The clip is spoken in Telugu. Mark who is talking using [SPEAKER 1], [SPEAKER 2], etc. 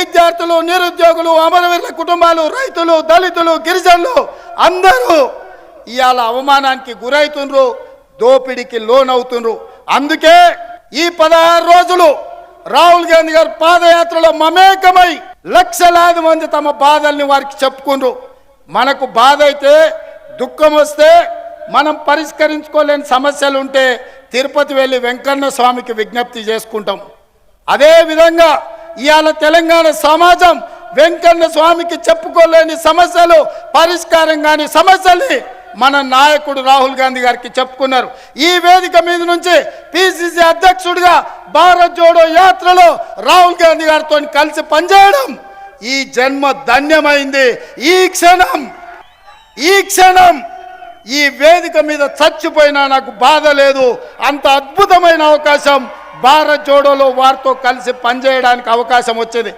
[SPEAKER 1] విద్యార్థులు, నిరుద్యోగులు, అమరవీరుల కుటుంబాలు, రైతులు, దళితులు, గిరిజనులు అందరూ ఇవాళ అవమానానికి గురవుతుండ్రు, దోపిడీకి లోనవుతుండ్రు. అందుకే ఈ 16 రోజులు రాహుల్ గాంధీ గారు పాదయాత్రలో మమేకమై లక్షలాది మంది తమ బాధల్ని వారికి చెప్పుకుండ్రు. మనకు బాధ అయితే, దుఃఖం వస్తే, మనం పరిష్కరించుకోలేని సమస్యలు ఉంటే తిరుపతి వెళ్ళి వెంకన్న స్వామికి విజ్ఞప్తి చేసుకుంటాం. అదే విధంగా ఇవాళ తెలంగాణ సమాజం వెంకన్న స్వామికి చెప్పుకోలేని సమస్యలు, పరిష్కారం కాని సమస్యల్ని మన నాయకుడు రాహుల్ గాంధీ గారికి చెప్పుకున్నారు. ఈ వేదిక మీద నుంచి పిసిసి అధ్యక్షుడిగా భారత్ జోడో యాత్రలో రాహుల్ గాంధీ గారితో కలిసి పనిచేయడం ఈ జన్మ ధన్యమైంది. ఈ క్షణం ఈ వేదిక మీద చచ్చిపోయినా నాకు బాధ లేదు. అంత అద్భుతమైన అవకాశం భారత్ జోడోలో వారితో కలిసి పనిచేయడానికి అవకాశం వచ్చింది.